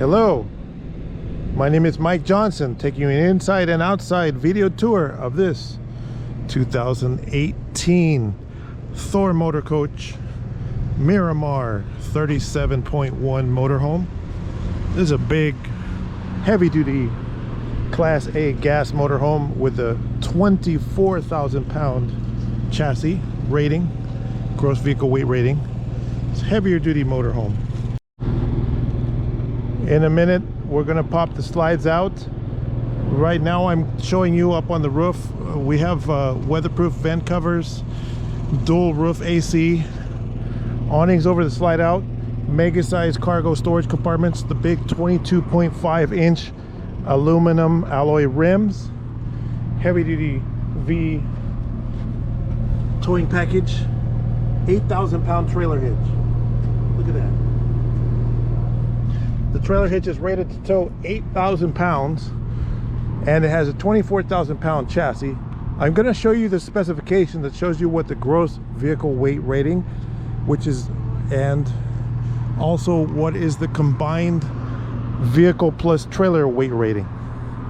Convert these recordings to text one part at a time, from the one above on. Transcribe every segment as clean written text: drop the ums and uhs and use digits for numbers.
Hello, my name is Mike Johnson, taking you an inside and outside video tour of this 2018 Thor Motor Coach Miramar 37.1 motorhome. This is a big, heavy-duty Class A gas motorhome with a 24,000 pound chassis rating, gross vehicle weight rating. It's a heavier duty motorhome. In a minute, we're gonna pop the slides out. Right now, I'm showing you up on the roof. We have weatherproof vent covers, dual roof AC, awnings over the slide out, mega size cargo storage compartments, the big 22.5 inch aluminum alloy rims, heavy duty V towing package, 8,000 pound trailer hitch. Look at that. The trailer hitch is rated to tow 8,000 pounds and it has a 24,000 pound chassis. I'm going to show you the specification that shows you what the gross vehicle weight rating, which is, and also what is the combined vehicle plus trailer weight rating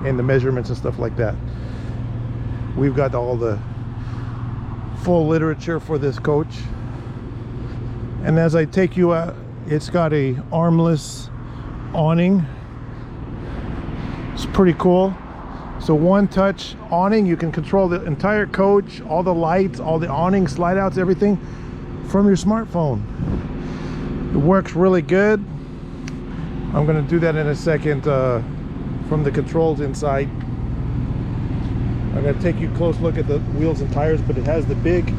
and the measurements and stuff like that. We've got all the full literature for this coach. And as I take you out, it's got a armless awning. It's pretty cool. So one touch awning, you can control the entire coach, all the lights, all the awning, slide outs, everything from your smartphone. It works really good. I'm going to do that in a second from the controls inside. I'm going to take you a close look at the wheels and tires, but it has the big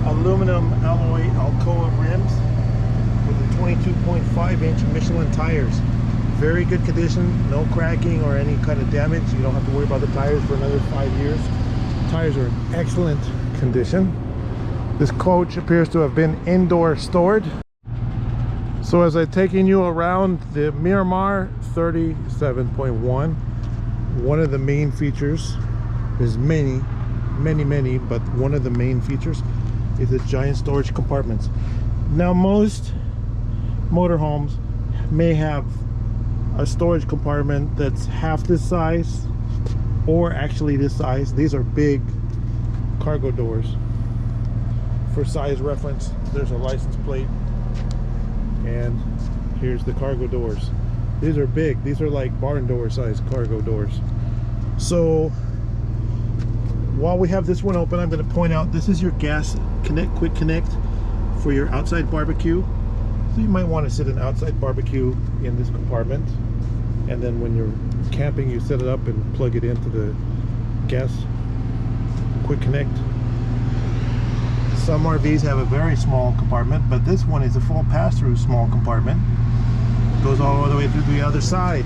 aluminum alloy Alcoa rims with the 22.5 inch Michelin tires. Very good condition, no cracking or any kind of damage. You don't have to worry about the tires for another 5 years. Tires are in excellent condition. This coach appears to have been indoor stored. So as I'm taking you around the Miramar 37.1, one of the main features, there's many, but one of the main features is the giant storage compartments. Now most motorhomes may have a storage compartment that's half this size or actually this size. These are big cargo doors. For size reference, there's a license plate and here's the cargo doors. These are big. These are like barn door size cargo doors. So while we have this one open, I'm going to point out this is your gas connect, quick connect for your outside barbecue. So you might want to sit an outside barbecue in this compartment, and then when you're camping you set it up and plug it into the gas quick connect. Some RVs have a very small compartment, but this one is a full pass-through small compartment. It goes all the way through the other side.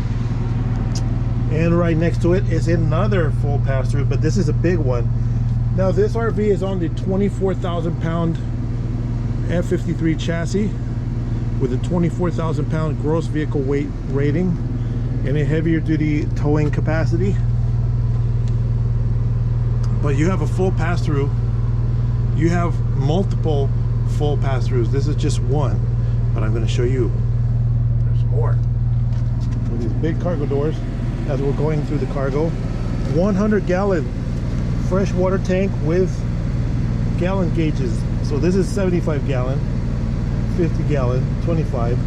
And right next to it is another full pass-through, but this is a big one. Now this RV is on the 24,000 pound F53 chassis with a 24,000 pound gross vehicle weight rating and a heavier duty towing capacity. But you have a full pass-through. You have multiple full pass-throughs. This is just one, but I'm going to show you there's more. With these big cargo doors, as we're going through the cargo, 100 gallon freshwater tank with gallon gauges. So this is 75 gallon, 50 gallon, 25.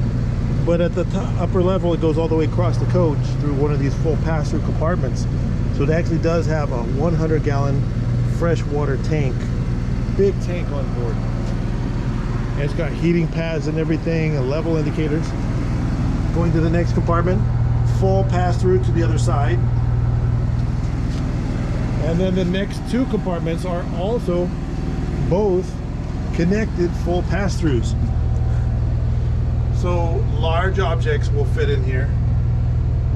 But at the upper level, it goes all the way across the coach through one of these full pass-through compartments. So it actually does have a 100 gallon freshwater tank. Big tank on board. And it's got heating pads and everything, and level indicators. Going to the next compartment, full pass-through to the other side. And then the next two compartments are also both connected full pass-throughs. So large objects will fit in here.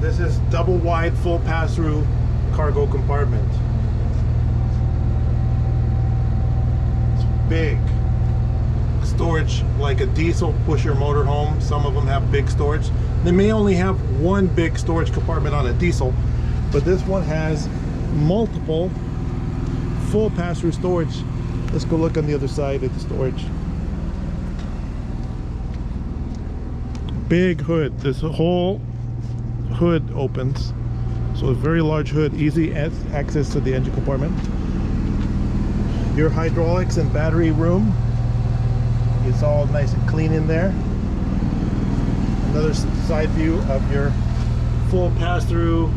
This is double wide full pass-through cargo compartment. It's big. Storage like a diesel pusher motorhome. Some of them have big storage. They may only have one big storage compartment on a diesel, but this one has multiple full pass-through storage. Let's go look on the other side at the storage. Big hood. This whole hood opens. So a very large hood, easy access to the engine compartment. Your hydraulics and battery room. It's all nice and clean in there. Another side view of your full pass-through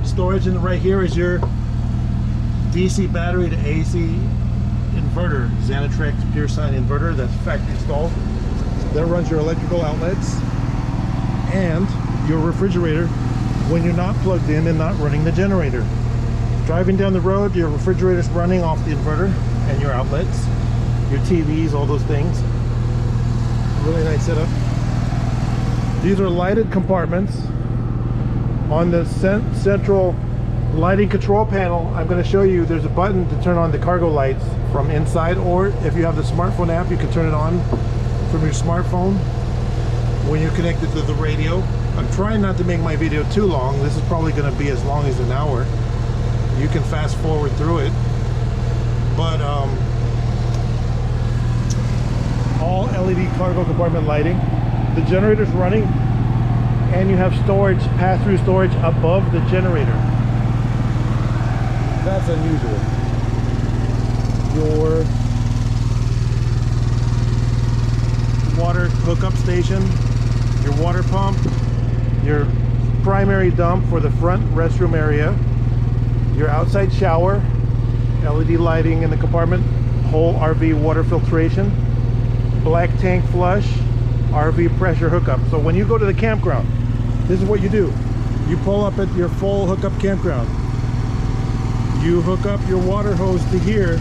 storage, and right here is your DC battery to AC inverter, Xanatrex Pure Sine inverter that's factory installed. That runs your electrical outlets and your refrigerator when you're not plugged in and not running the generator. Driving down the road, your refrigerator's running off the inverter and your outlets, your TVs, all those things. Really nice setup. These are lighted compartments. On the central lighting control panel, I'm going to show you there's a button to turn on the cargo lights from inside, or if you have the smartphone app, you can turn it on from your smartphone when you're connected to the radio. I'm trying not to make my video too long. This is probably going to be as long as an hour. You can fast forward through it, but all LED cargo compartment lighting. The generator's running, and you have storage, pass-through storage above the generator. That's unusual. Your water hookup station, your water pump, your primary dump for the front restroom area, your outside shower, LED lighting in the compartment, whole RV water filtration, black tank flush, RV pressure hookup. So when you go to the campground, this is what you do. You pull up at your full hookup campground. You hook up your water hose to here,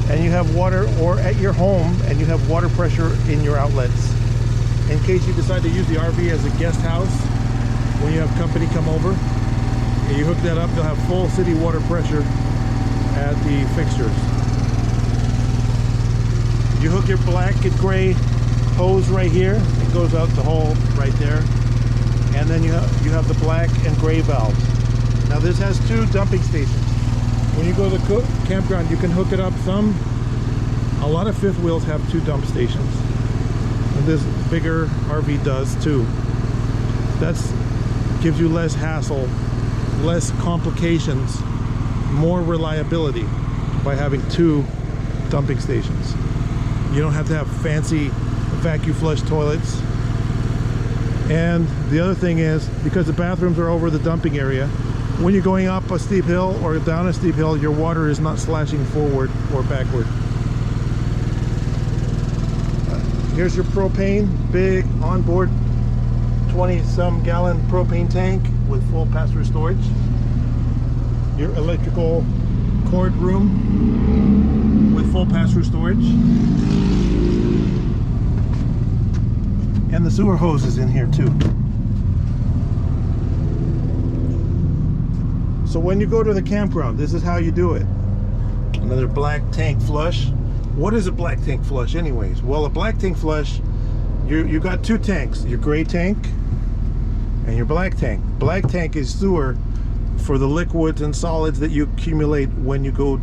and you have water, or at your home, and you have water pressure in your outlets. In case you decide to use the RV as a guest house, when you have company come over, and you hook that up, they'll have full city water pressure at the fixtures. You hook your black and gray hose right here. It goes out the hole right there. And then you have the black and gray valves. Now this has two dumping stations. When you go to the campground, you can hook it up. A lot of fifth wheels have two dump stations. And this bigger RV does too. That's gives you less hassle, less complications, more reliability by having two dumping stations. You don't have to have fancy vacuum flush toilets. And the other thing is, because the bathrooms are over the dumping area, when you're going up a steep hill or down a steep hill, your water is not slashing forward or backward. Here's your propane, big onboard 20-some gallon propane tank with full pass-through storage. Your electrical cord room with full pass-through storage. And the sewer hose is in here too. So when you go to the campground, this is how you do it. Another black tank flush. What is a black tank flush anyways? Well, a black tank flush, you got two tanks, your gray tank and your black tank. Black tank is sewer for the liquids and solids that you accumulate when you go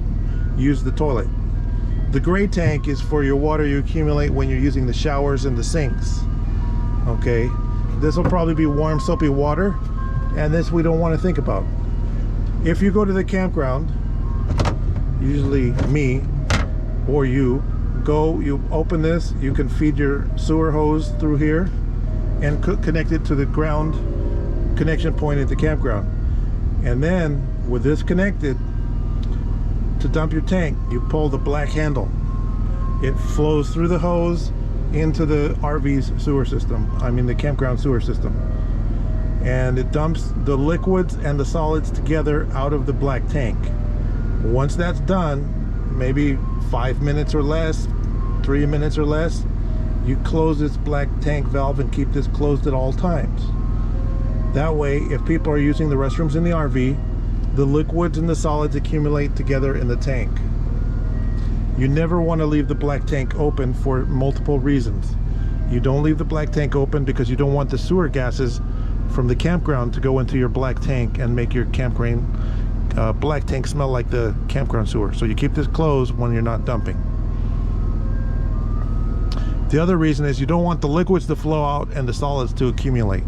use the toilet. The gray tank is for your water you accumulate when you're using the showers and the sinks. Okay, this will probably be warm soapy water, and this we don't want to think about. If you go to the campground, usually me or you open this, you can feed your sewer hose through here and connect it to the ground connection point at the campground. And then with this connected, to dump your tank, you pull the black handle. It flows through the hose into the RV's sewer system, I mean the campground sewer system, and it dumps the liquids and the solids together out of the black tank. Once that's done, maybe 5 minutes or less, 3 minutes or less, you close this black tank valve and keep this closed at all times. That way, if people are using the restrooms in the RV, the liquids and the solids accumulate together in the tank. You never want to leave the black tank open for multiple reasons. You don't leave the black tank open because you don't want the sewer gases from the campground to go into your black tank and make your campground black tank smell like the campground sewer. So you keep this closed when you're not dumping. The other reason is you don't want the liquids to flow out and the solids to accumulate.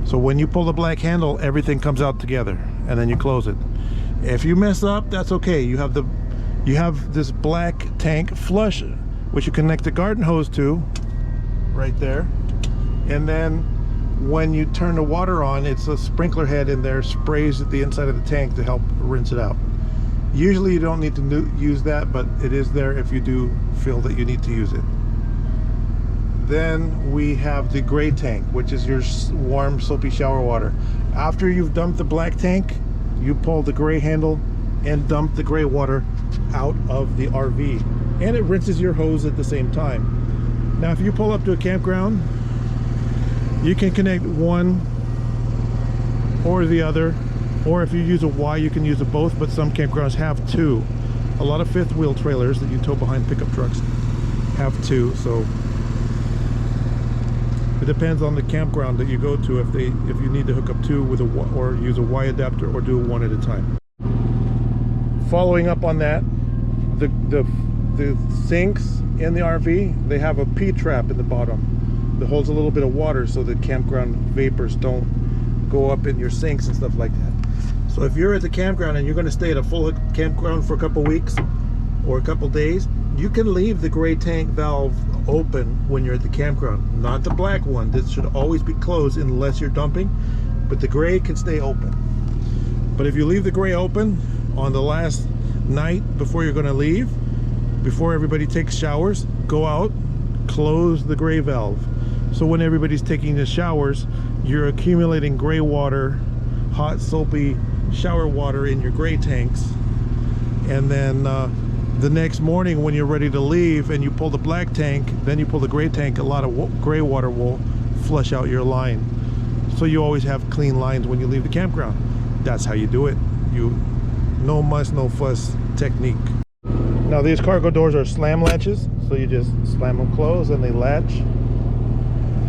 So when you pull the black handle, everything comes out together, and then you close it. If you mess up, that's okay. You have this black tank flush, which you connect the garden hose to right there, and then when you turn the water on, it's a sprinkler head in there, sprays the inside of the tank to help rinse it out. Usually you don't need to use that, but it is there if you do feel that you need to use it. Then we have the gray tank, which is your warm soapy shower water. After you've dumped the black tank, you pull the gray handle and dump the gray water out of the RV, and it rinses your hose at the same time. Now if you pull up to a campground, you can connect one or the other, or if you use a Y, you can use a both, but some campgrounds have two. A lot of fifth wheel trailers that you tow behind pickup trucks have two, so it depends on the campground that you go to if you need to hook up two with a Y, or use a Y adapter, or do one at a time. Following up on that, the sinks in the RV, they have a P-trap in the bottom that holds a little bit of water so that campground vapors don't go up in your sinks and stuff like that. So if you're at the campground and you're going to stay at a full campground for a couple weeks or a couple days, you can leave the gray tank valve open when you're at the campground. Not the black one. This should always be closed unless you're dumping, but the gray can stay open. But if you leave the gray open on the last night before you're going to leave, before everybody takes showers, go out, close the gray valve. So when everybody's taking the showers, you're accumulating gray water, hot soapy shower water in your gray tanks, and then the next morning when you're ready to leave and you pull the black tank, then you pull the gray tank, a lot of gray water will flush out your line. So you always have clean lines when you leave the campground. That's how you do it. No muss, no fuss technique. Now these cargo doors are slam latches, so you just slam them closed and they latch.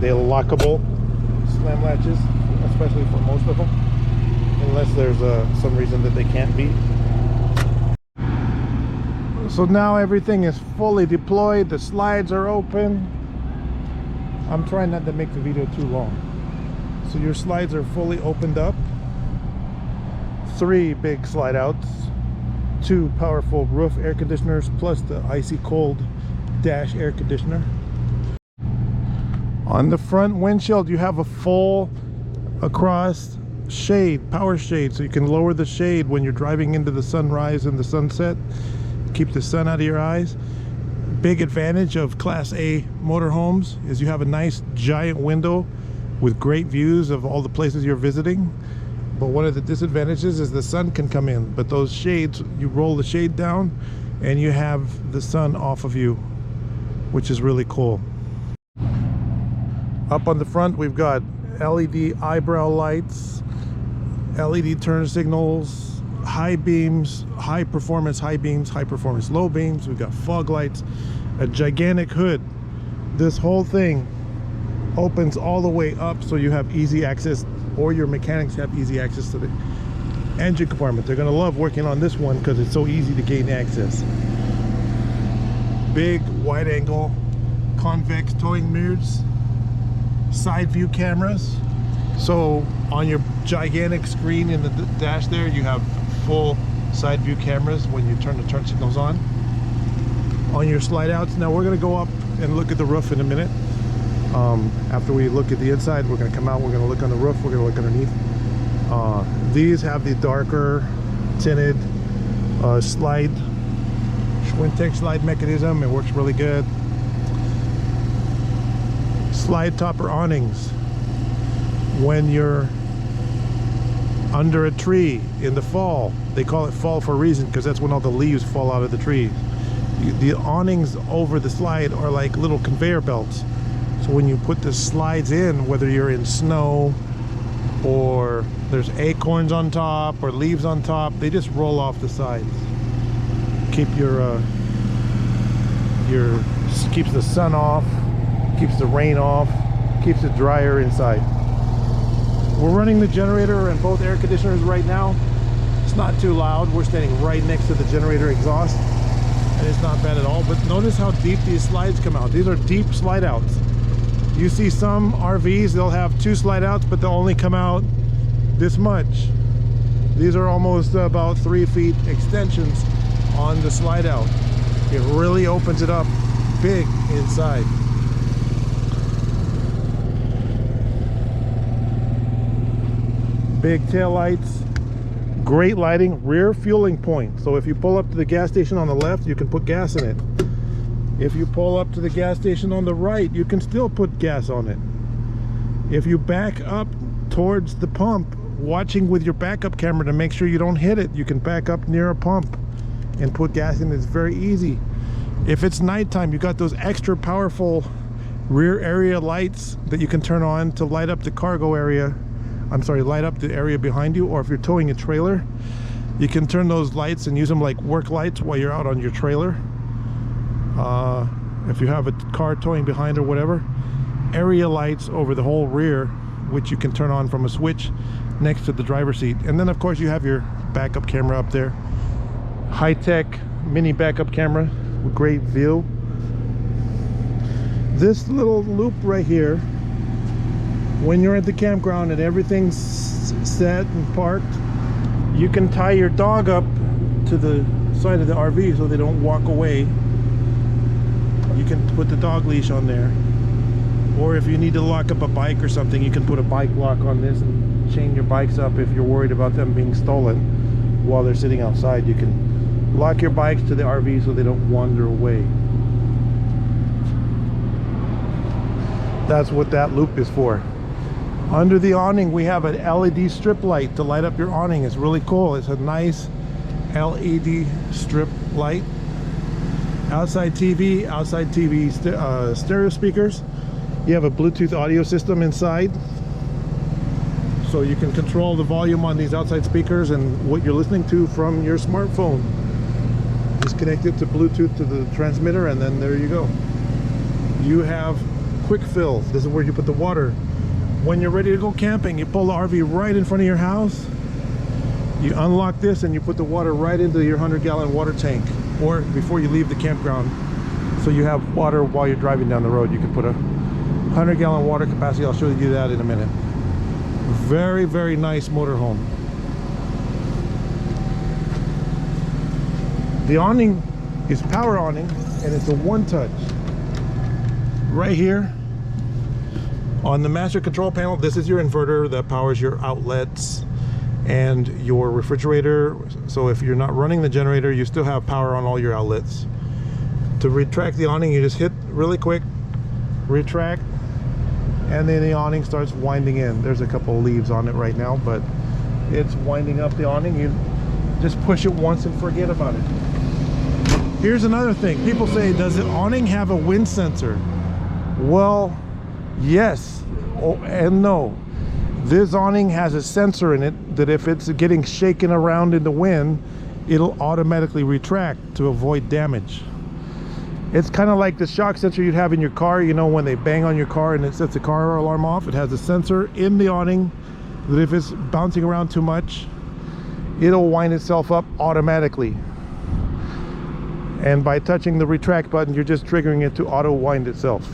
They're lockable slam latches, especially for most of them, unless there's some reason that they can't be. So now everything is fully deployed, the slides are open. I'm trying not to make the video too long. So your slides are fully opened up. 3 big slide outs, 2 powerful roof air conditioners, plus the icy cold dash air conditioner. On the front windshield, you have a full across shade, power shade, so you can lower the shade when you're driving into the sunrise and the sunset. Keep the sun out of your eyes. Big advantage of Class A motorhomes is you have a nice giant window with great views of all the places you're visiting. But one of the disadvantages is the sun can come in, but those shades, you roll the shade down and you have the sun off of you, which is really cool. Up on the front, we've got LED eyebrow lights, LED turn signals, high beams, high performance high beams, high performance low beams. We've got fog lights, a gigantic hood. This whole thing opens all the way up so you have easy access, or your mechanics have easy access to the engine compartment. They're going to love working on this one because it's so easy to gain access. Big wide angle convex towing mirrors, side view cameras. So on your gigantic screen in the dash there, you have full side view cameras when you turn the turn signals on your slide outs. Now we're going to go up and look at the roof in a minute. After we look at the inside, we're going to come out, we're going to look on the roof, we're going to look underneath. These have the darker tinted slide, Schwintek slide mechanism. It works really good. Slide topper awnings. When you're under a tree in the fall, they call it fall for a reason, because that's when all the leaves fall out of the trees. The awnings over the slide are like little conveyor belts. So when you put the slides in, whether you're in snow or there's acorns on top or leaves on top, they just roll off the sides. Keep keeps the sun off, keeps the rain off, keeps it drier inside. We're running the generator and both air conditioners right now. It's not too loud. We're standing right next to the generator exhaust, and it's not bad at all. But notice how deep these slides come out. These are deep slide outs. You see some RVs, they'll have 2 slide outs, but they'll only come out this much. These are almost about 3 feet extensions on the slide out. It really opens it up big inside. Big tail lights, great lighting, rear fueling point. So if you pull up to the gas station on the left, you can put gas in it. If you pull up to the gas station on the right, you can still put gas on it. If you back up towards the pump, watching with your backup camera to make sure you don't hit it, you can back up near a pump and put gas in. It's very easy. If it's nighttime, you got those extra powerful rear area lights that you can turn on to light up the cargo area. I'm sorry, light up the area behind you. Or if you're towing a trailer, you can turn those lights and use them like work lights while you're out on your trailer. If you have a car towing behind or whatever, area lights over the whole rear, which you can turn on from a switch next to the driver's seat. And then of course you have your backup camera up there, high-tech mini backup camera with great view. This little loop right here, when you're at the campground and everything's set and parked, you can tie your dog up to the side of the RV so they don't walk away. You can put the dog leash on there. Or if you need to lock up a bike or something, you can put a bike lock on this and chain your bikes up. If you're worried about them being stolen while they're sitting outside, you can lock your bikes to the RV so they don't wander away. That's what that loop is for. Under the awning, we have an LED strip light to light up your awning. It's really cool. It's a nice LED strip light. Outside TV stereo speakers. You have a Bluetooth audio system inside, so you can control the volume on these outside speakers and what you're listening to from your smartphone. Just connect it to Bluetooth to the transmitter, and then there you go. You have quick fill. This is where you put the water. When you're ready to go camping, you pull the RV right in front of your house. You unlock this and you put the water right into your 100-gallon water tank, or before you leave the campground, so you have water while you're driving down the road. You can put a 100-gallon water capacity. I'll show you that in a minute. Very, very nice motorhome. The awning is power awning, and it's a one-touch. Right here on the master control panel, this is your inverter that powers your outlets and your refrigerator. So if you're not running the generator, you still have power on all your outlets. To retract the awning, you just hit really quick, retract, and then the awning starts winding in. There's a couple of leaves on it right now, but it's winding up the awning. You just push it once and forget about it. Here's another thing. People say, does the awning have a wind sensor? Well, yes and no. This awning has a sensor in it that if it's getting shaken around in the wind, it'll automatically retract to avoid damage. It's kind of like the shock sensor you'd have in your car. You know, when they bang on your car and it sets the car alarm off, it has a sensor in the awning that if it's bouncing around too much, it'll wind itself up automatically. And by touching the retract button, you're just triggering it to auto wind itself.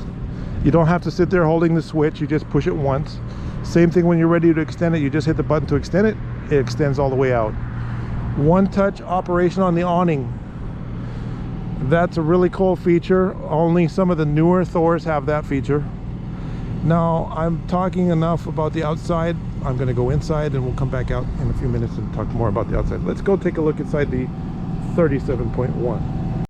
You don't have to sit there holding the switch. You just push it once. Same thing when you're ready to extend it. You just hit the button to extend it. It extends all the way out. One touch operation on the awning. That's a really cool feature. Only some of the newer Thors have that feature. Now, I'm talking enough about the outside. I'm going to go inside and we'll come back out in a few minutes and talk more about the outside. Let's go take a look inside the 37.1.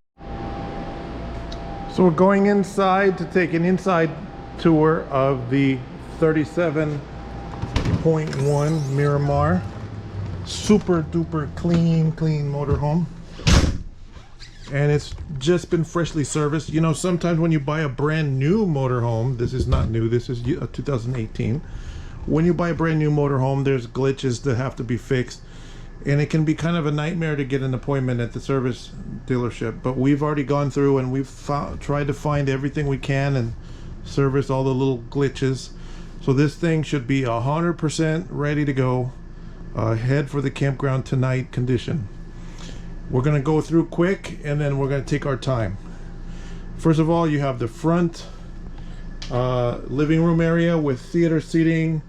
So we're going inside to take an inside tour of the 37.1 Miramar. Super duper clean motorhome. And it's just been freshly serviced. You know, sometimes when you buy a brand new motorhome, this is not new, this is 2018. When you buy a brand new motorhome, there's glitches that have to be fixed. And it can be kind of a nightmare to get an appointment at the service dealership. But we've already gone through and we've tried to find everything we can and service all the little glitches. So this thing should be 100% ready to go. Head for the campground tonight condition. We're going to go through quick and then we're going to take our time. First of all, you have the front Living room area with theater seating,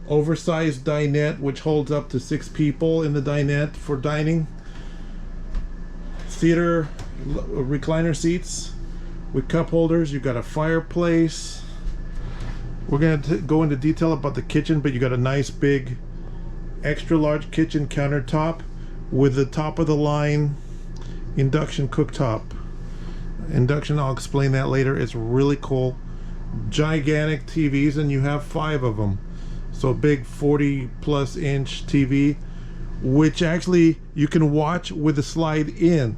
oversized dinette which holds up to 6 people in the dinette for dining, theater recliner seats with cup holders. You've got a fireplace. We're going to go into detail about the kitchen, but you got a nice big extra large kitchen countertop with the top of the line induction cooktop. Induction, I'll explain that later. It's really cool. Gigantic TVs, and you have 5 of them. So big 40+ inch TV, which actually you can watch with the slide in.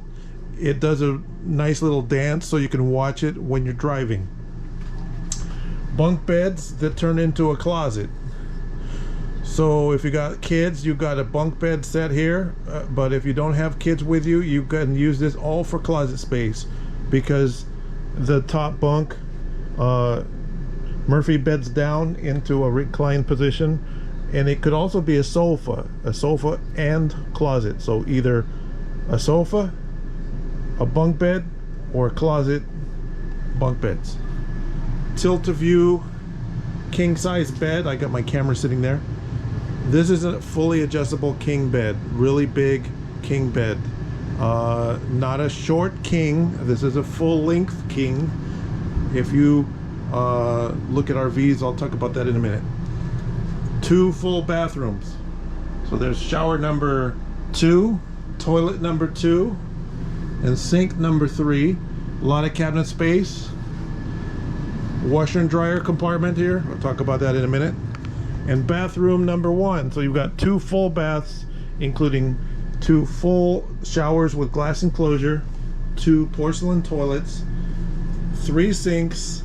It does a nice little dance, so you can watch it when you're driving. Bunk beds that turn into a closet. So if you got kids, you've got a bunk bed set here, but if you don't have kids with you, you can use this all for closet space, because the top bunk Murphy beds down into a reclined position, and it could also be a sofa and closet. So either a sofa, a bunk bed, or a closet. Bunk beds. Tilt-a-view king size bed. I got my camera sitting there. This is a fully adjustable king bed, really big king bed. Not a short king, this is a full length king. If you look at RVs, I'll talk about that in a minute. 2 full bathrooms. So there's shower number 2, toilet number 2, and sink number 3. A lot of cabinet space. Washer and dryer compartment here. I'll talk about that in a minute. And bathroom number 1. So you've got 2 full baths, including 2 full showers with glass enclosure, 2 porcelain toilets, 3 sinks,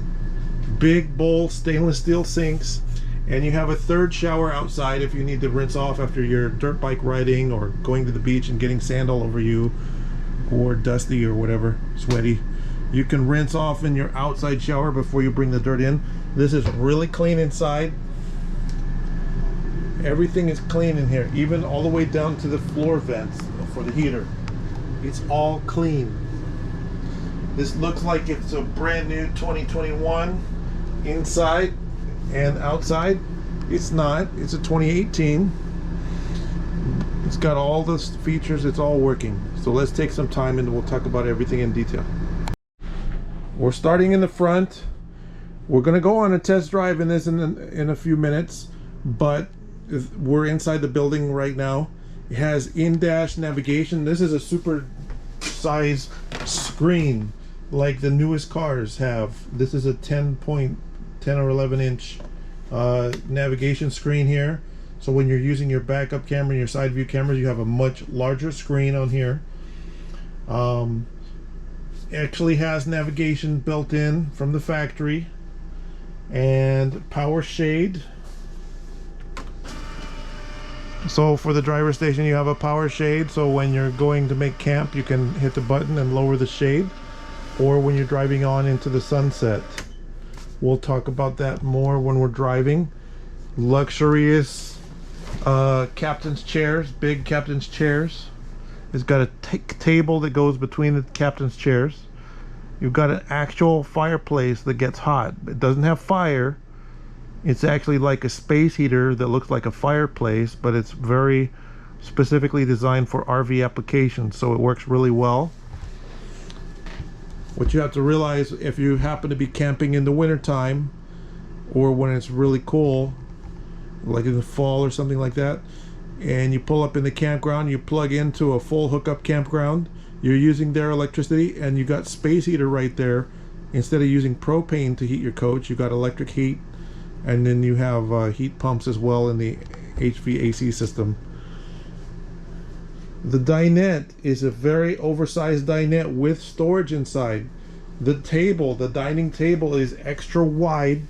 big bowl stainless steel sinks, and you have a 3rd shower outside if you need to rinse off after your dirt bike riding or going to the beach and getting sand all over you, or dusty or whatever, sweaty. You can rinse off in your outside shower before you bring the dirt in. This is really clean inside. Everything is clean in here, even all the way down to the floor vents for the heater. It's all clean. This looks like it's a brand new 2021 inside and outside. It's not. It's a 2018. It's got all the features. It's all working. So let's take some time and we'll talk about everything in detail. We're starting in the front. We're going to go on a test drive in this in a few minutes, but we're inside the building right now. It has in-dash navigation. This is a super size screen like the newest cars have. This is a 10 or 11 inch navigation screen here. So when you're using your backup camera and your side view cameras, you have a much larger screen on here. Actually has navigation built in from the factory, and power shade. So for the driver's station, you have a power shade, so when you're going to make camp, you can hit the button and lower the shade, or when you're driving on into the sunset. We'll talk about that more when we're driving. Luxurious captain's chairs, big captain's chairs. It's got a table that goes between the captain's chairs. You've got an actual fireplace that gets hot. It doesn't have fire. It's actually like a space heater that looks like a fireplace, but it's very specifically designed for RV applications, so it works really well. What you have to realize, if you happen to be camping in the wintertime or when it's really cool, like in the fall or something like that, and you pull up in the campground, you plug into a full hookup campground, you're using their electricity, and you got space heater right there. Instead of using propane to heat your coach, you got electric heat, and then you have heat pumps as well in the HVAC system. The dinette is a very oversized dinette with storage inside. The table, the dining table, is extra wide.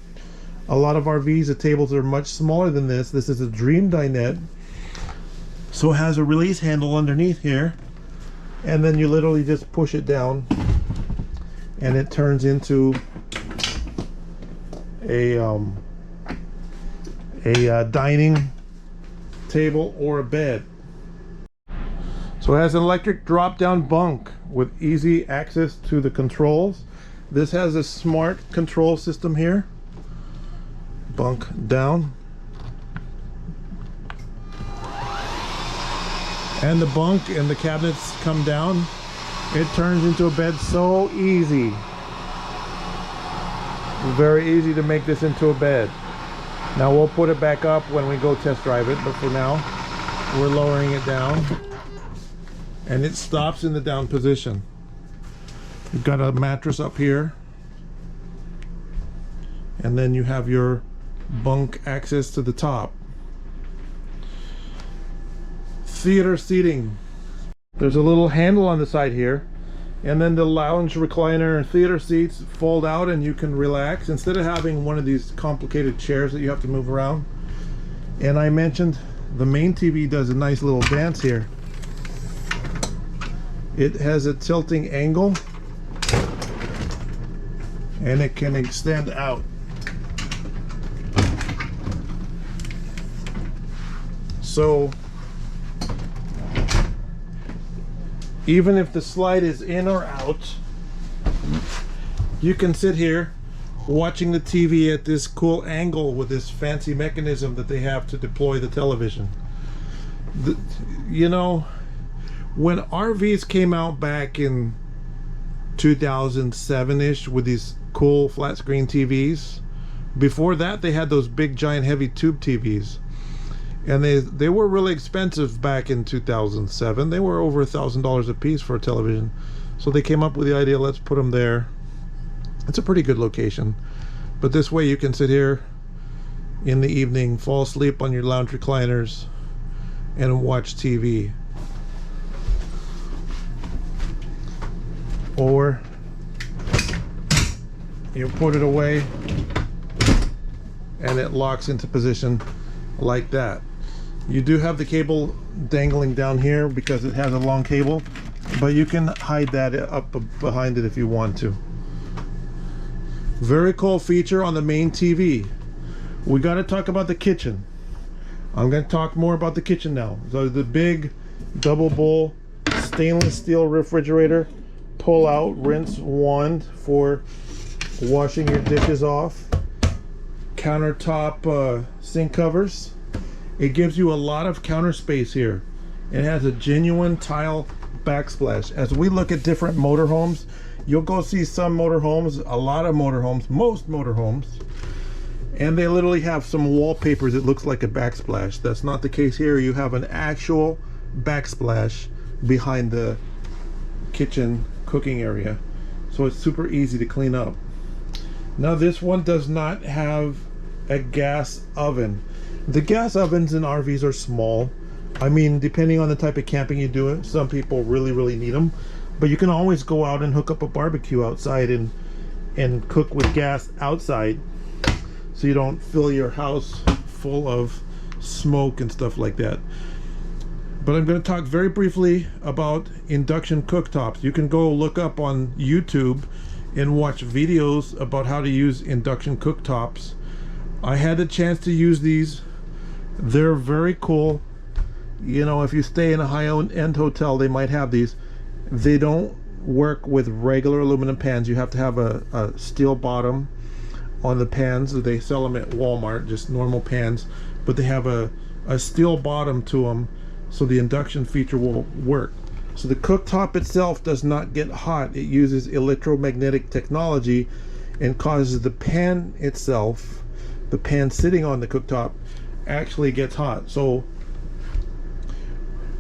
A lot of RVs, the tables are much smaller than this. This is a Dream dinette. So it has a release handle underneath here, and then you literally just push it down and it turns into a dining table or a bed. So it has an electric drop down bunk with easy access to the controls. This has a smart control system here. bunk down. And the bunk and the cabinets come down. It turns into a bed so easy. Very easy to make this into a bed. Now we'll put it back up when we go test drive it, but for now we're lowering it down and it stops in the down position. You've got a mattress up here, and then you have your bunk access to the top. Theater seating. There's a little handle on the side here, and then the lounge recliner and theater seats fold out and you can relax instead of having one of these complicated chairs that you have to move around. And I mentioned the main TV does a nice little dance here. It has a tilting angle and it can extend out. So even if the slide is in or out, you can sit here watching the TV at this cool angle with this fancy mechanism that they have to deploy the television. You know, when RVs came out back in 2007-ish with these cool flat screen TVs, before that they had those big giant heavy tube TVs. And they were really expensive back in 2007. They were over $1,000 a piece for a television. So they came up with the idea, let's put them there. It's a pretty good location. But this way you can sit here in the evening, fall asleep on your lounge recliners, and watch TV. Or you put it away and it locks into position like that. You do have the cable dangling down here because it has a long cable, but you can hide that up behind it if you want to. Very cool feature on the main TV. We got to talk about the kitchen. I'm going to talk more about the kitchen now. So the big double bowl stainless steel refrigerator, pull out rinse wand for washing your dishes off, countertop sink covers. It gives you a lot of counter space here. It has a genuine tile backsplash. As we look at different motorhomes, you'll go see some motorhomes, a lot of motorhomes, most motorhomes, and they literally have some wallpaper that looks like a backsplash. That's not the case here. You have an actual backsplash behind the kitchen cooking area, so it's super easy to clean up. Now this one does not have a gas oven. The gas ovens in RVs are small. I mean, depending on the type of camping you do, some people really need them, but you can always go out and hook up a barbecue outside and cook with gas outside, so you don't fill your house full of smoke and stuff like that. But I'm going to talk very briefly about induction cooktops. You can go look up on YouTube and watch videos about how to use induction cooktops. I had the chance to use these. They're very cool. You know, if you stay in a high-end hotel, they might have these. They don't work with regular aluminum pans. You have to have a steel bottom on the pans. They sell them at Walmart, just normal pans, but they have a steel bottom to them, so the induction feature will work. So the cooktop itself does not get hot. It uses electromagnetic technology and causes the pan itself, the pan sitting on the cooktop, actually gets hot. So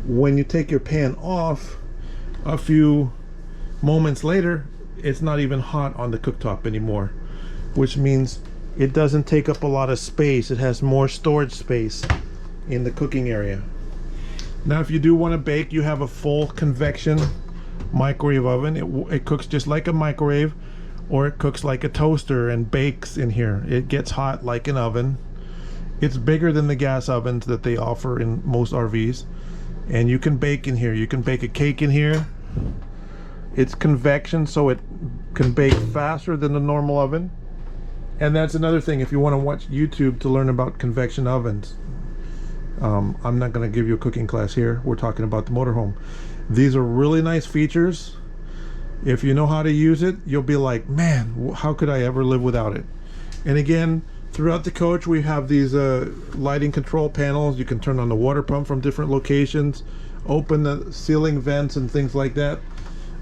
when you take your pan off, a few moments later, it's not even hot on the cooktop anymore, which means it doesn't take up a lot of space. It has more storage space in the cooking area. Now if you do want to bake, you have a full convection microwave oven. It cooks just like a microwave, or it cooks like a toaster and bakes in here. It gets hot like an oven. It's bigger than the gas ovens that they offer in most RVs, and you can bake in here. You can bake a cake in here. It's convection, so it can bake faster than the normal oven. And that's another thing, if you want to watch YouTube to learn about convection ovens. I'm not going to give you a cooking class here. We're talking about the motorhome. These are really nice features. If you know how to use it, you'll be like, man, how could I ever live without it? And again, Throughout the coach we have these lighting control panels. You can turn on the water pump from different locations, open the ceiling vents and things like that.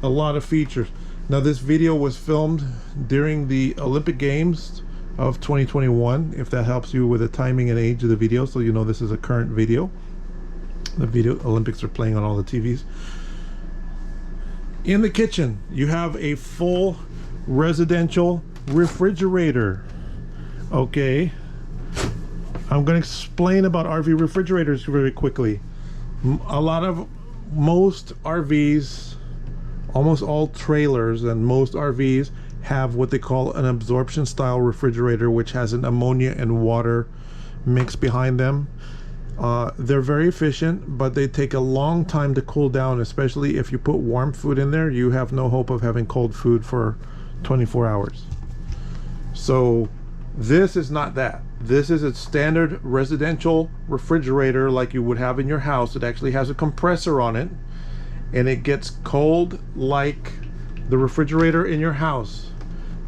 A lot of features. Now this video was filmed during the Olympic Games of 2021, if that helps you with the timing and age of the video, so you know this is a current video. The video Olympics are playing on all the TVs. In the kitchen you have a full residential refrigerator. Okay, I'm going to explain about RV refrigerators very quickly. Most RVs, almost all trailers and most RVs have what they call an absorption style refrigerator, which has an ammonia and water mix behind them. They're very efficient, but they take a long time to cool down, especially if you put warm food in there. You have no hope of having cold food for 24 hours. So this is not that. This is a standard residential refrigerator like you would have in your house. It actually has a compressor on it, and it gets cold like the refrigerator in your house.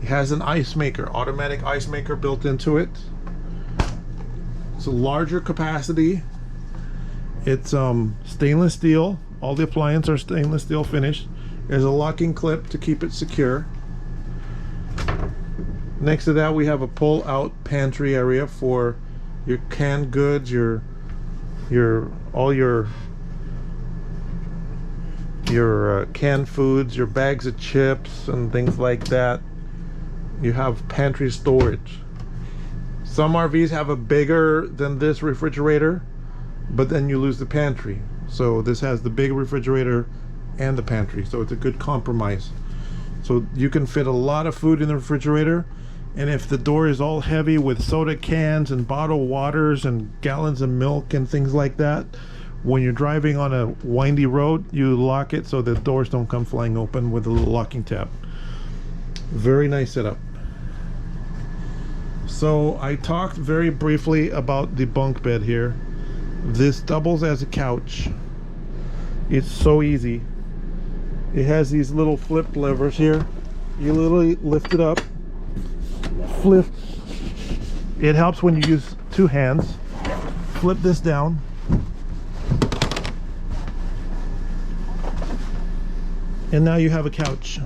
It has an ice maker, automatic ice maker built into it. It's a larger capacity. It's stainless steel. All the appliances are stainless steel finished. There's a locking clip to keep it secure. Next to that we have a pull out pantry area for your canned goods, all your canned foods, your bags of chips and things like that. You have pantry storage. Some RVs have a bigger than this refrigerator, but then you lose the pantry. So this has the big refrigerator and the pantry, so it's a good compromise. So you can fit a lot of food in the refrigerator. And if the door is all heavy with soda cans and bottled waters and gallons of milk and things like that, when you're driving on a windy road, you lock it so the doors don't come flying open with a little locking tab. Very nice setup. So I talked very briefly about the bunk bed here. This doubles as a couch. It's so easy. It has these little flip levers here. You literally lift it up, flip. It helps when you use two hands. Flip this down, and now you have a couch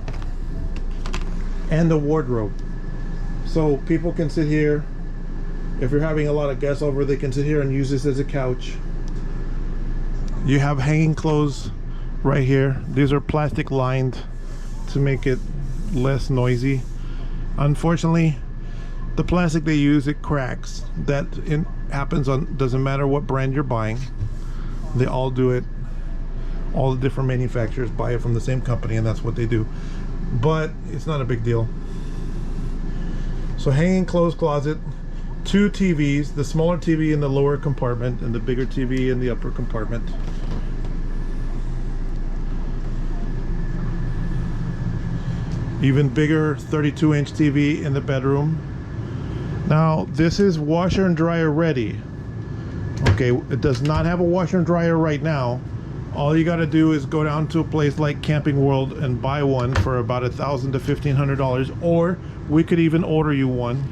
and a wardrobe. So people can sit here. If you're having a lot of guests over, they can sit here and use this as a couch. You have hanging clothes right here. These are plastic lined to make it less noisy. Unfortunately, the plastic they use, it cracks. That happens on, doesn't matter what brand you're buying. They all do it. All the different manufacturers buy it from the same company, and that's what they do. But it's not a big deal. So hanging clothes closet, two TVs, the smaller TV in the lower compartment and the bigger TV in the upper compartment. Even bigger 32-inch TV in the bedroom. Now this is washer and dryer ready. Okay, it does not have a washer and dryer right now. All you got to do is go down to a place like Camping World and buy one for about $1,000 to $1,500, or we could even order you one.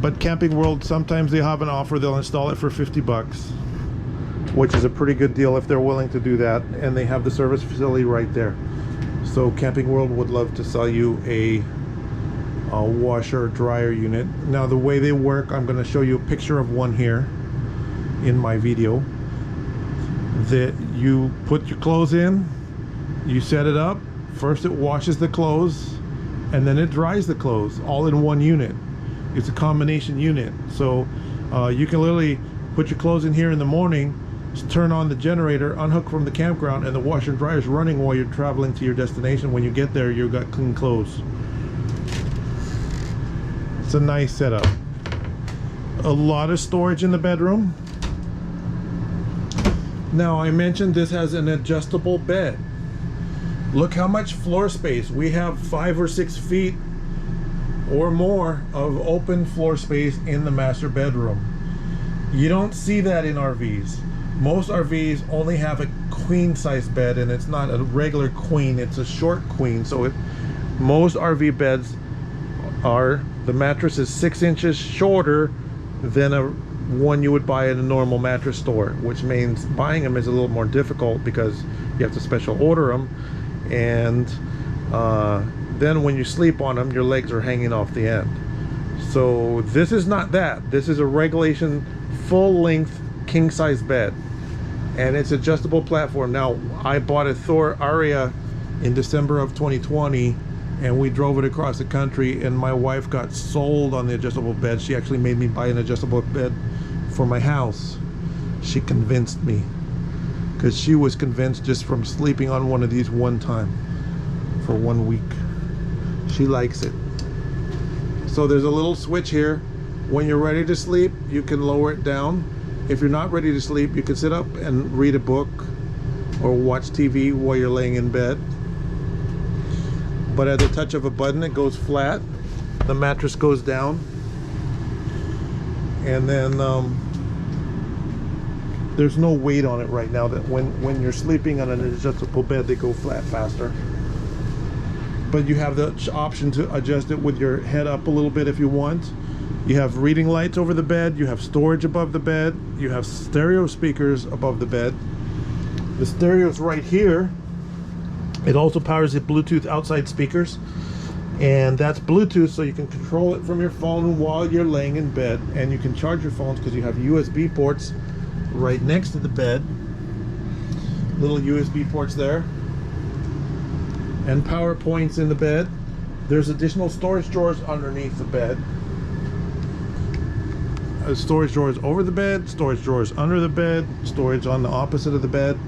But Camping World, sometimes they have an offer, they'll install it for 50 bucks, which is a pretty good deal if they're willing to do that, and they have the service facility right there. So Camping World would love to sell you a washer dryer unit. Now the way they work, I'm going to show you a picture of one here in my video. That you put your clothes in, you set it up, first it washes the clothes and then it dries the clothes all in one unit. It's a combination unit, so you can literally put your clothes in here in the morning, just turn on the generator, unhook from the campground, and the washer and dryer is running while you're traveling to your destination. When you get there, you've got clean clothes. It's a nice setup. A lot of storage in the bedroom. Now I mentioned this has an adjustable bed. Look how much floor space. We have 5 or 6 feet or more of open floor space in the master bedroom. You don't see that in RVs. Most RVs only have a queen size bed, and it's not a regular queen, it's a short queen. So most RV beds are The mattress is 6 inches shorter than a one you would buy at a normal mattress store, which means buying them is a little more difficult because you have to special order them, and then when you sleep on them, your legs are hanging off the end. So this is not that. This is a regulation full-length king-size bed, and it's adjustable platform. Now, I bought a Thor Aria in December of 2020, and we drove it across the country, and my wife got sold on the adjustable bed. She actually made me buy an adjustable bed for my house. She convinced me, because she was convinced just from sleeping on one of these one time for 1 week. She likes it. So there's a little switch here. When you're ready to sleep, you can lower it down. If you're not ready to sleep, you can sit up and read a book or watch TV while you're laying in bed. But at the touch of a button, it goes flat. The mattress goes down. And then there's no weight on it right now. That when you're sleeping on an adjustable bed, they go flat faster. But you have the option to adjust it with your head up a little bit if you want. You have reading lights over the bed. You have storage above the bed. You have stereo speakers above the bed. The stereo's right here. It also powers the Bluetooth outside speakers, and that's Bluetooth, so you can control it from your phone while you're laying in bed, and you can charge your phones because you have USB ports right next to the bed. Little USB ports there, and power points in the bed. There's additional storage drawers underneath the bed. Storage drawers over the bed, storage drawers under the bed, storage on the opposite of the bed.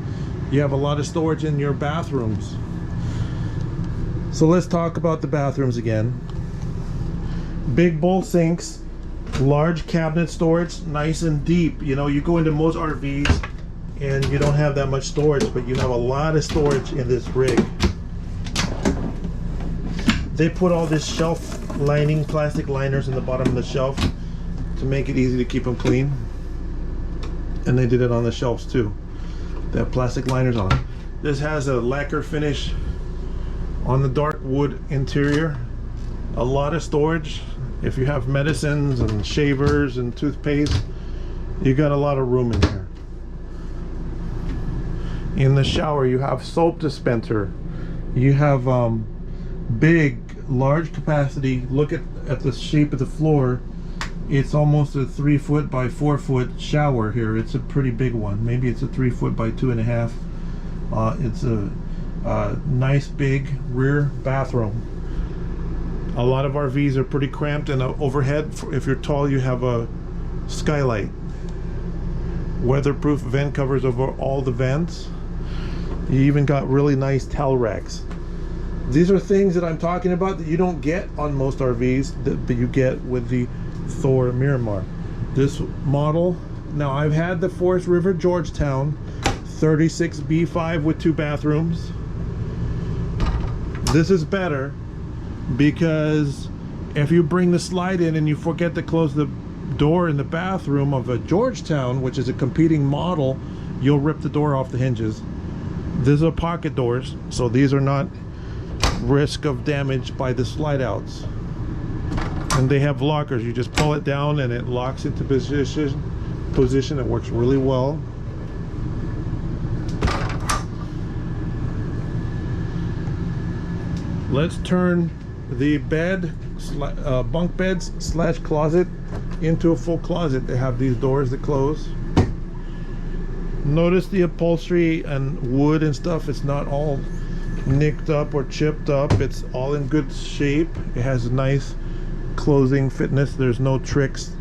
You have a lot of storage in your bathrooms. So let's talk about the bathrooms again. Big bowl sinks, large cabinet storage, nice and deep. You know, you go into most RVs and you don't have that much storage, but you have a lot of storage in this rig. They put all this shelf lining, plastic liners in the bottom of the shelf to make it easy to keep them clean. And they did it on the shelves too. They have plastic liners on it. This has a lacquer finish on the dark wood interior. A lot of storage. If you have medicines and shavers and toothpaste, you got a lot of room in here. In the shower, you have soap dispenser. You have big, large capacity. Look at the shape of the floor. It's almost a 3 foot by 4 foot shower here. It's a pretty big one. Maybe it's a 3 foot by 2.5. It's a nice big rear bathroom. A lot of RVs are pretty cramped, and overhead, if you're tall, you have a skylight. Weatherproof vent covers over all the vents. You even got really nice towel racks. These are things that I'm talking about that you don't get on most RVs that you get with the Thor Miramar. This model, now I've had the Forest River Georgetown 36B5 with 2 bathrooms. This is better because if you bring the slide in and you forget to close the door in the bathroom of a Georgetown, which is a competing model, you'll rip the door off the hinges. These are pocket doors, so these are not risk of damage by the slide outs. And they have lockers. You just pull it down and it locks into position. It works really well. Let's turn the bed, bunk beds slash closet into a full closet. They have these doors that close. Notice the upholstery and wood and stuff. It's not all nicked up or chipped up. It's all in good shape. It has a nice closing fitness. There's no tricks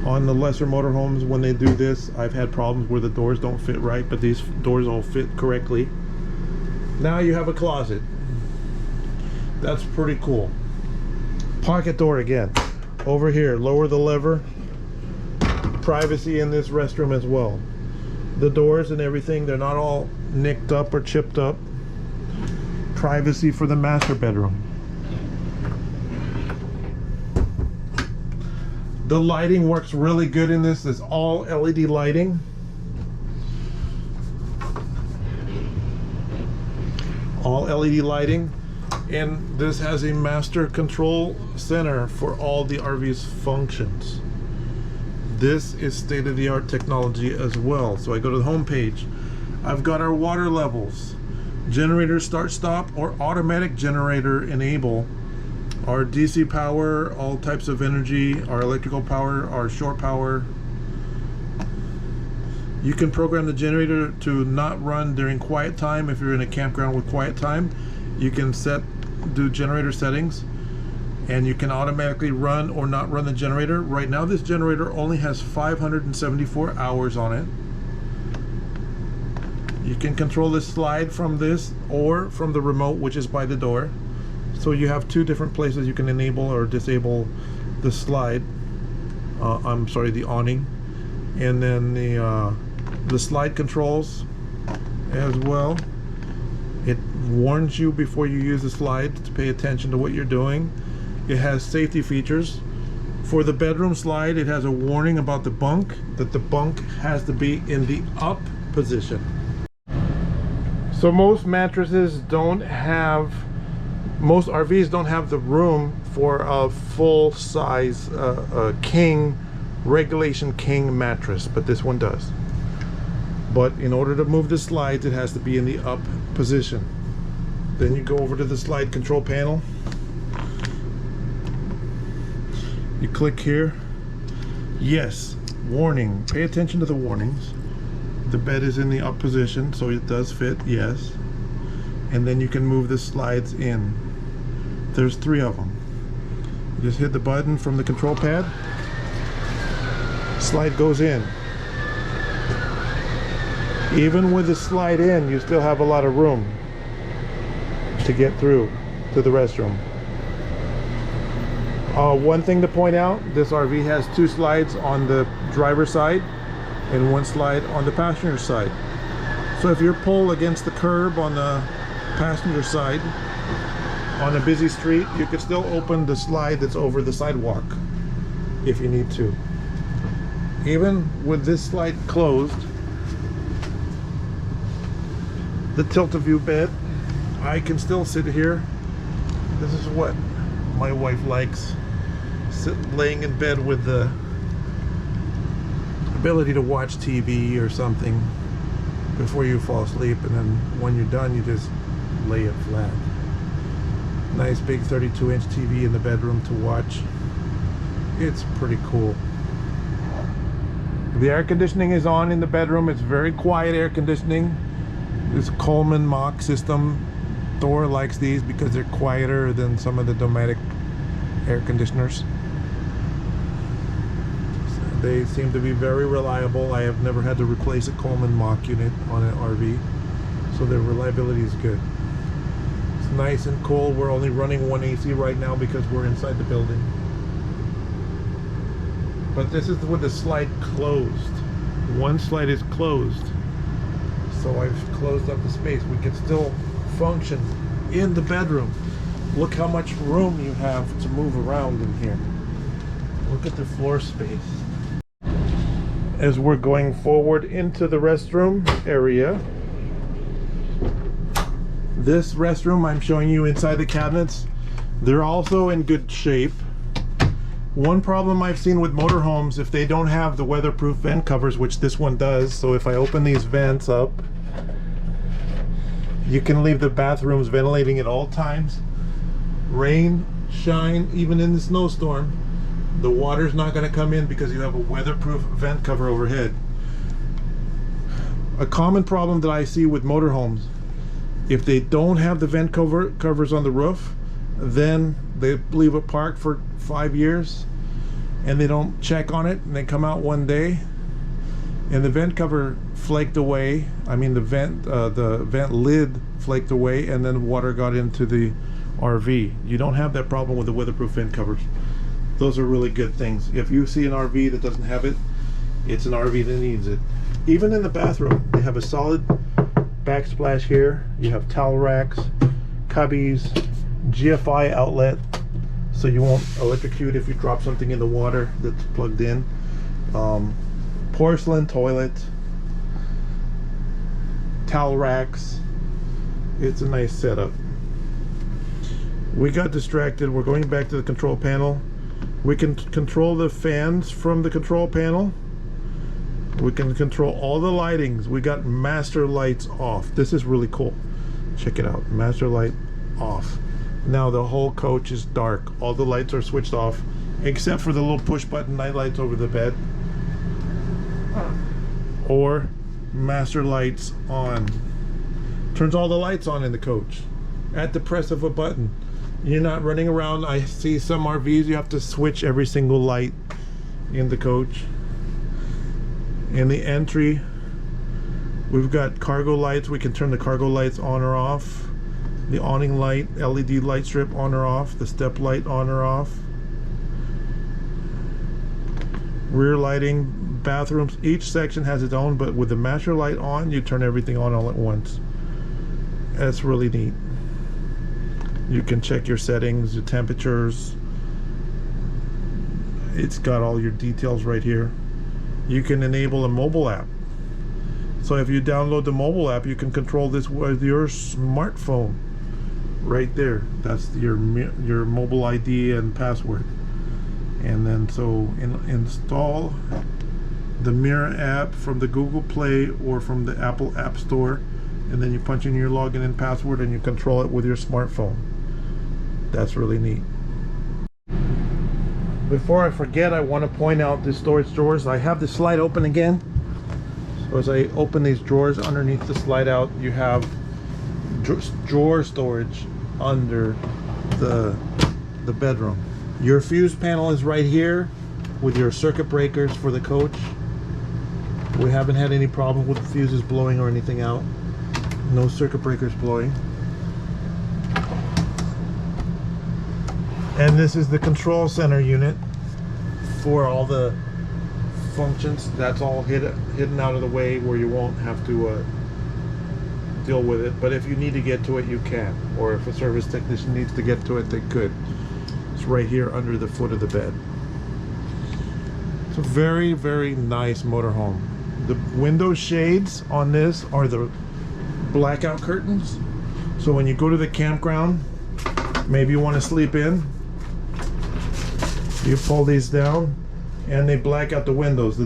on the lesser motorhomes. When they do this, I've had problems where the doors don't fit right, but these doors all fit correctly. Now you have a closet. That's pretty cool. Pocket door again. Over here, lower the lever. Privacy in this restroom as well. The doors and everything, they're not all nicked up or chipped up. Privacy for the master bedroom. The lighting works really good in this. It's all LED lighting. All LED lighting. And this has a master control center for all the RV's functions. This is state-of-the-art technology as well. So I go to the home page. I've got our water levels, generator start stop or automatic generator enable, our DC power, all types of energy, our electrical power, our shore power. You can program the generator to not run during quiet time. If you're in a campground with quiet time, you can do generator settings, and you can automatically run or not run the generator. Right now this generator only has 574 hours on it. You can control the slide from this or from the remote, which is by the door. So you have two different places you can enable or disable the slide. I'm sorry, the awning. And then the slide controls as well. It warns you before you use the slide to pay attention to what you're doing. It has safety features. For the bedroom slide, it has a warning about the bunk, that the bunk has to be in the up position. So most mattresses don't have, most RVs don't have the room for a full size king, regulation king mattress, but this one does. But in order to move the slides, it has to be in the up position. Then you go over to the slide control panel. You click here. Yes, warning. Pay attention to the warnings. The bed is in the up position, so it does fit, yes. And then you can move the slides in. There's 3 of them. You just hit the button from the control pad. Slide goes in. Even with the slide in, you still have a lot of room to get through to the restroom. One thing to point out, this RV has 2 slides on the driver's side and 1 slide on the passenger side. So if you're pulled against the curb on the passenger side on a busy street, you could still open the slide that's over the sidewalk if you need to. Even with this slide closed, the tilt-a-view bed, I can still sit here. This is what my wife likes, laying in bed with the ability to watch TV or something before you fall asleep, and then when you're done you just lay it flat. Nice big 32-inch TV in the bedroom to watch. It's pretty cool. The air conditioning is on in the bedroom. It's very quiet air conditioning. This Coleman Mach system, Thor likes these because they're quieter than some of the Dometic air conditioners. They seem to be very reliable. I have never had to replace a Coleman Mach unit on an RV, so their reliability is good. It's nice and cool. We're only running 1 AC right now because we're inside the building. But this is with the slide closed. 1 slide is closed. So I've closed up the space. We can still function in the bedroom. Look how much room you have to move around in here. Look at the floor space. As we're going forward into the restroom area, this restroom I'm showing you inside the cabinets, they're also in good shape. One problem I've seen with motorhomes, if they don't have the weatherproof vent covers, which this one does, so if I open these vents up, you can leave the bathrooms ventilating at all times. Rain, shine, even in the snowstorm, the water's not going to come in because you have a weatherproof vent cover overhead. A common problem that I see with motorhomes, if they don't have the vent covers on the roof, then they leave it parked for 5 years and they don't check on it, and they come out one day and the vent cover flaked away. I mean the vent lid flaked away, and then water got into the RV. You don't have that problem with the weatherproof vent covers. Those are really good things. If you see an RV that doesn't have it, it's an RV that needs it. Even in the bathroom, they have a solid backsplash here. You have towel racks, cubbies, GFI outlet, so you won't electrocute if you drop something in the water that's plugged in. Porcelain toilet, towel racks. It's a nice setup. We got distracted. We're going back to the control panel. We can control the fans from the control panel. We can control all the lightings. We got master lights off. This is really cool. Check it out. Master light off. Now the whole coach is dark. All the lights are switched off except for the little push button night lights over the bed. Or master lights on. Turns all the lights on in the coach at the press of a button. You're not running around. I see some RVs you have to switch every single light in the coach. In the entry, we've got cargo lights. We can turn the cargo lights on or off. The awning light, LED light strip on or off. The step light on or off. Rear lighting, bathrooms. Each section has its own, but with the master light on, you turn everything on all at once. That's really neat. You can check your settings, your temperatures. It's got all your details right here. You can enable a mobile app. So if you download the mobile app, you can control this with your smartphone right there. That's your mobile ID and password. And then so install the Mirror app from the Google Play or from the Apple App Store, and then you punch in your login and password and you control it with your smartphone. That's really neat. Before I forget, I want to point out the storage drawers. I have the slide open again. So as I open these drawers, underneath the slide out, you have drawer storage under the bedroom. Your fuse panel is right here with your circuit breakers for the coach. We haven't had any problem with the fuses blowing or anything out. No circuit breakers blowing. And this is the control center unit for all the functions. That's all hidden out of the way where you won't have to deal with it. But if you need to get to it, you can. Or if a service technician needs to get to it, they could. It's right here under the foot of the bed. It's a very, very nice motorhome. The window shades on this are the blackout curtains. So when you go to the campground, maybe you want to sleep in, you pull these down and they black out the windows.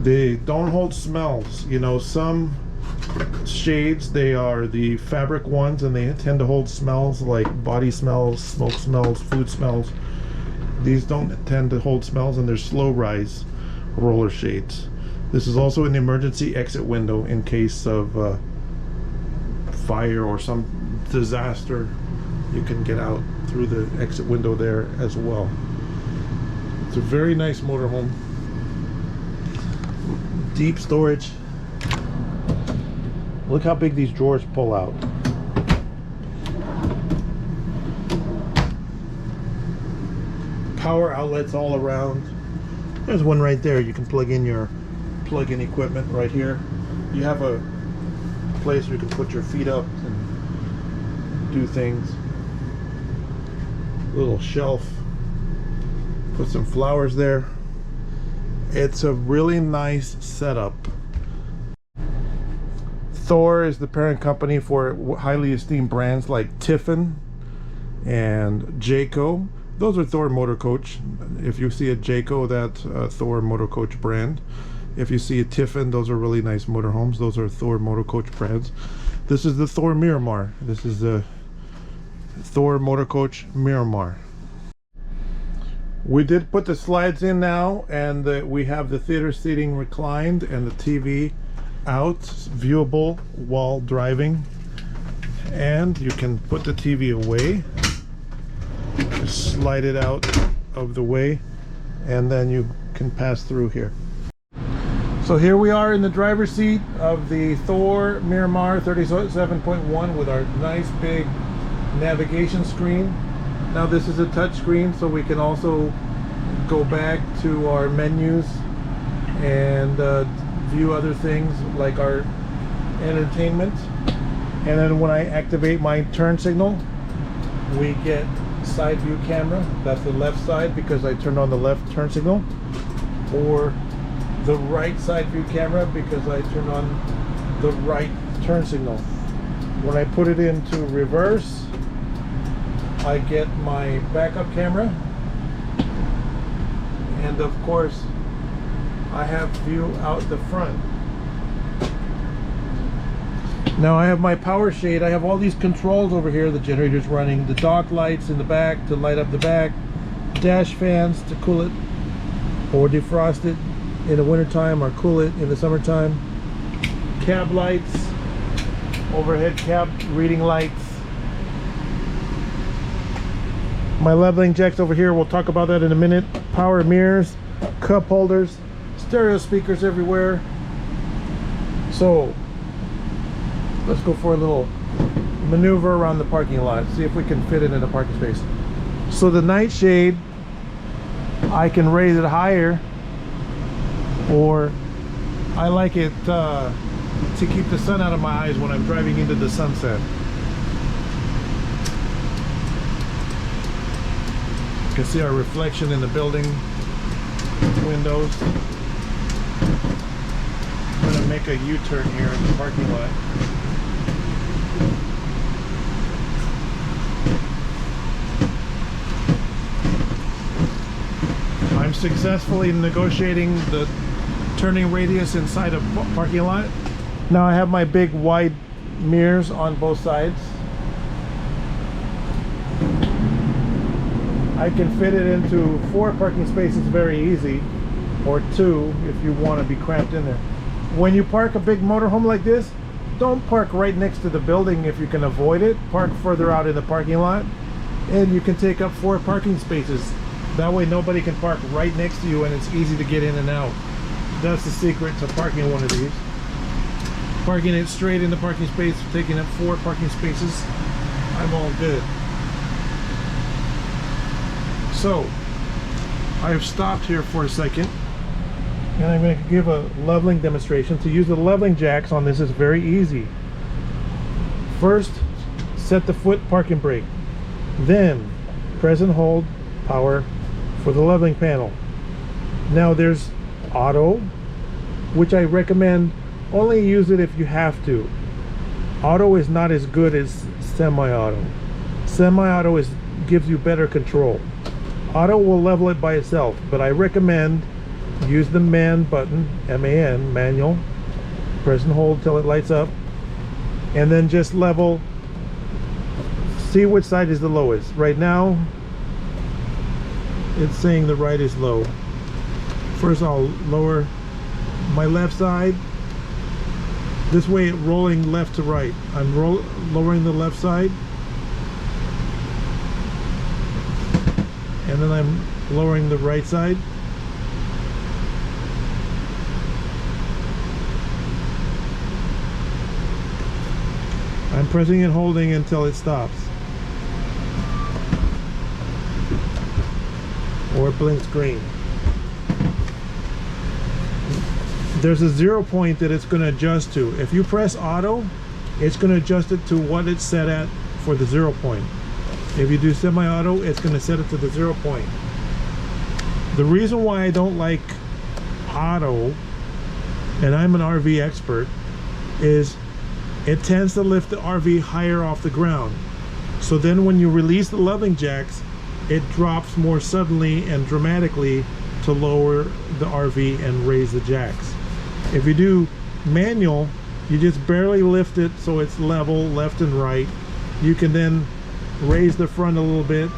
They don't hold smells. You know, some shades, they are the fabric ones and they tend to hold smells like body smells, smoke smells, food smells. These don't tend to hold smells, and they're slow rise roller shades. This is also an emergency exit window in case of fire or some disaster. You can get out through the exit window there as well. It's a very nice motorhome. Deep storage. Look how big these drawers pull out. Power outlets all around. There's one right there. You can plug in equipment right here. You have a place where you can put your feet up and do things. Little shelf. Put some flowers there. It's a really nice setup. Thor is the parent company for highly esteemed brands like Tiffin and Jayco. Those are Thor Motor Coach. If you see a Jayco, that's a Thor Motor Coach brand. If you see a Tiffin, those are really nice motorhomes. Those are Thor Motor Coach brands. This is the Thor Miramar. This is the Thor Motor Coach Miramar. We did put the slides in now, and we have the theater seating reclined and the TV out, viewable while driving. And you can put the TV away. Just slide it out of the way, and then you can pass through here. So here we are in the driver's seat of the Thor Miramar 37.1 with our nice big navigation screen. Now this is a touch screen, so we can also go back to our menus and view other things like our entertainment. And then when I activate my turn signal, we get side view camera. That's the left side because I turned on the left turn signal, or the right side view camera because I turned on the right turn signal. When I put it into reverse, I get my backup camera, and of course I have view out the front. Now I have my power shade. I have all these controls over here. The generator's running, the dock lights in the back to light up the back, dash fans to cool it or defrost it in the wintertime or cool it in the summertime, cab lights, overhead cab reading lights, my leveling jacks over here, we'll talk about that in a minute, power mirrors, cup holders, stereo speakers everywhere. So let's go for a little maneuver around the parking lot, see if we can fit it in a parking space. So the nightshade, I can raise it higher, or I like it to keep the sun out of my eyes when I'm driving into the sunset. You can see our reflection in the building windows. I'm going to make a U-turn here in the parking lot. I'm successfully negotiating the turning radius inside a parking lot. Now I have my big wide mirrors on both sides. I can fit it into 4 parking spaces very easy, or 2 if you want to be cramped in there. When you park a big motorhome like this, don't park right next to the building if you can avoid it. Park further out in the parking lot, and you can take up 4 parking spaces. That way nobody can park right next to you and it's easy to get in and out. That's the secret to parking one of these. Parking it straight in the parking space, taking up 4 parking spaces, I'm all good. So I've stopped here for a second and I'm going to give a leveling demonstration. To use the leveling jacks on this is very easy. First, set the foot parking brake, then press and hold power for the leveling panel. Now there's auto, which I recommend only use it if you have to. Auto is not as good as semi-auto. Semi-auto gives you better control. Auto will level it by itself, but I recommend use the man button, M-A-N, manual, press and hold till it lights up, and then just level, see which side is the lowest. Right now it's saying the right is low. First I'll lower my left side. This way it's rolling left to right. I'm lowering the left side, and then I'm lowering the right side. I'm pressing and holding until it stops, or it blinks green. There's a 0 point that it's going to adjust to. If you press auto, it's going to adjust it to what it's set at for the 0 point. If you do semi-auto, it's going to set it to the 0 point. The reason why I don't like auto, and I'm an RV expert, is it tends to lift the RV higher off the ground. So then when you release the leveling jacks, it drops more suddenly and dramatically to lower the RV and raise the jacks. If you do manual, you just barely lift it so it's level left and right. You can then raise the front a little bit,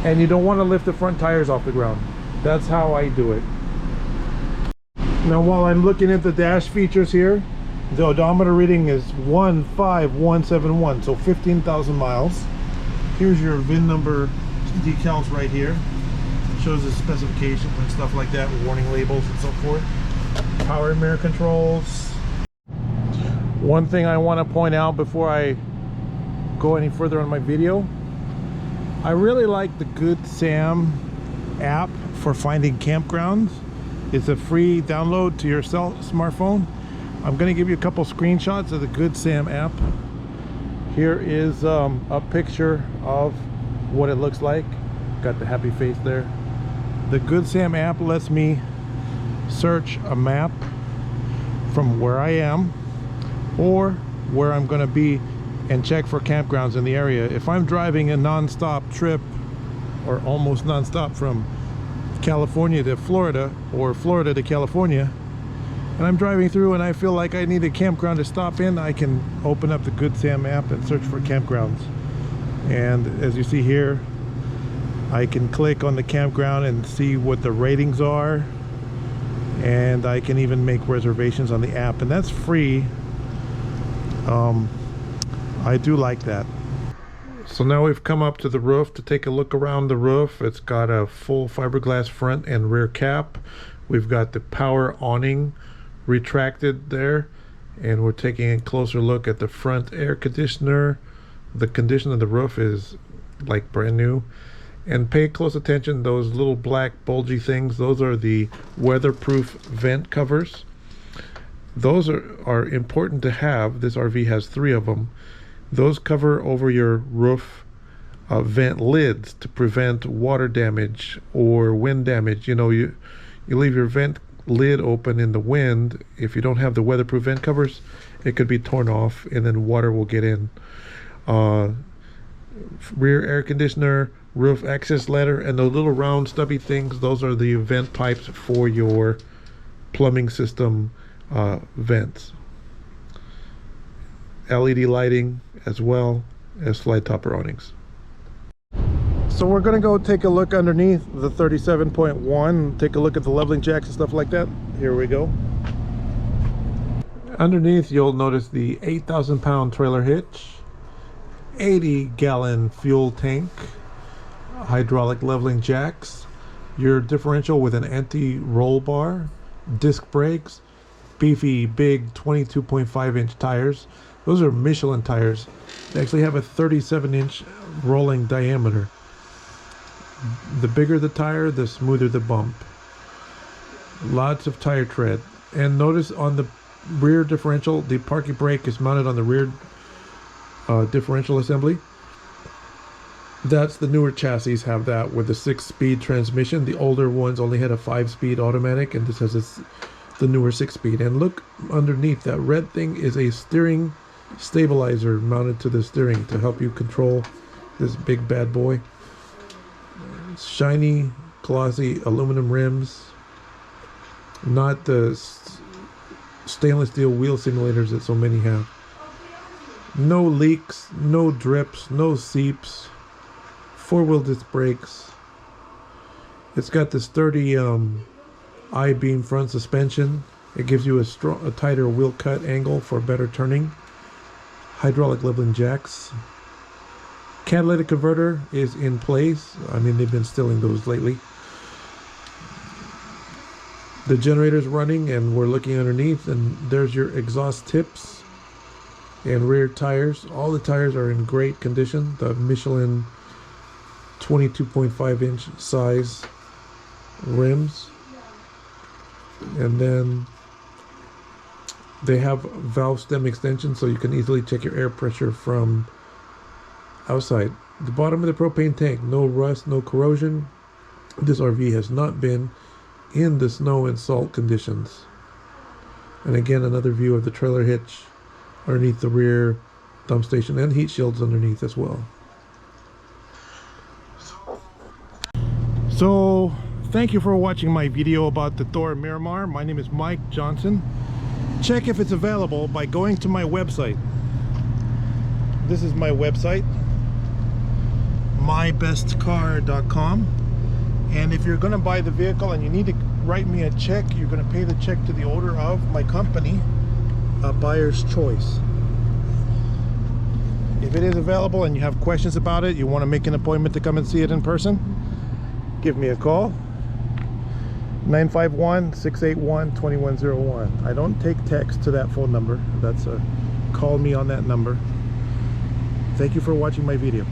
and you don't want to lift the front tires off the ground. That's how I do it. Now while I'm looking at the dash features here, the odometer reading is 15171, so 15,000 miles. Here's your VIN number decals right here. Shows the specifications and stuff like that, warning labels and so forth. Power mirror controls. One thing I want to point out before I go any further on my video, I really like the Good Sam app for finding campgrounds. It's a free download to your smartphone. I'm going to give you a couple screenshots of the Good Sam app. Here is a picture of what it looks like. Got the happy face there. The Good Sam app lets me search a map from where I am or where I'm going to be and check for campgrounds in the area. If I'm driving a non-stop trip, or almost non-stop, from California to Florida or Florida to California, and I'm driving through and I feel like I need a campground to stop in, I can open up the Good Sam app and search for campgrounds. And as you see here, I can click on the campground and see what the ratings are, and I can even make reservations on the app, and that's free. I do like that. So now we've come up to the roof to take a look around the roof. It's got a full fiberglass front and rear cap. We've got the power awning retracted there, and we're taking a closer look at the front air conditioner. The condition of the roof is like brand new. And pay close attention, those little black bulgy things, those are the weatherproof vent covers. Those are important to have. This RV has 3 of them. Those cover over your roof vent lids to prevent water damage or wind damage. You know, you leave your vent lid open in the wind. If you don't have the weatherproof vent covers, it could be torn off and then water will get in. Rear air conditioner, roof access ladder, and those little round stubby things, those are the vent pipes for your plumbing system vents. LED lighting as well as slide topper awnings. So we're gonna go take a look underneath the 37.1, take a look at the leveling jacks and stuff like that. Here we go. Underneath you'll notice the 8,000-pound trailer hitch, 80-gallon fuel tank, hydraulic leveling jacks, your differential with an anti-roll bar, disc brakes, beefy big 22.5-inch tires. Those are Michelin tires. They actually have a 37-inch rolling diameter. The bigger the tire, the smoother the bump. Lots of tire tread. And notice on the rear differential, the parking brake is mounted on the rear differential assembly. That's the newer chassis have that with the 6-speed transmission. The older ones only had a 5-speed automatic, and this has the newer 6-speed. And look underneath, that red thing is a steering stabilizer mounted to the steering to help you control this big bad boy. Shiny, glossy aluminum rims, not the stainless steel wheel simulators that so many have. No leaks, no drips, no seeps. 4-wheel disc brakes. It's got the sturdy I-beam front suspension. It gives you a tighter wheel cut angle for better turning. Hydraulic leveling jacks. Catalytic converter is in place. I mean, they've been stealing those lately. The generator's running, and we're looking underneath, and there's your exhaust tips and rear tires. All the tires are in great condition. The Michelin 22.5-inch size rims, and then they have valve stem extension so you can easily check your air pressure from outside. The bottom of the propane tank, no rust, no corrosion. This RV has not been in the snow and salt conditions. And again, another view of the trailer hitch underneath the rear dump station, and heat shields underneath as well. So thank you for watching my video about the Thor Miramar. My name is Mike Johnson. Check if it's available by going to my website. This is my website, mybestcar.com. And if you're going to buy the vehicle and you need to write me a check, you're going to pay the check to the owner of my company, A Buyer's Choice. If it is available and you have questions about it, you want to make an appointment to come and see it in person, give me a call. 951-681-2101. I don't take text to that phone number. That's call me on that number. Thank you for watching my video.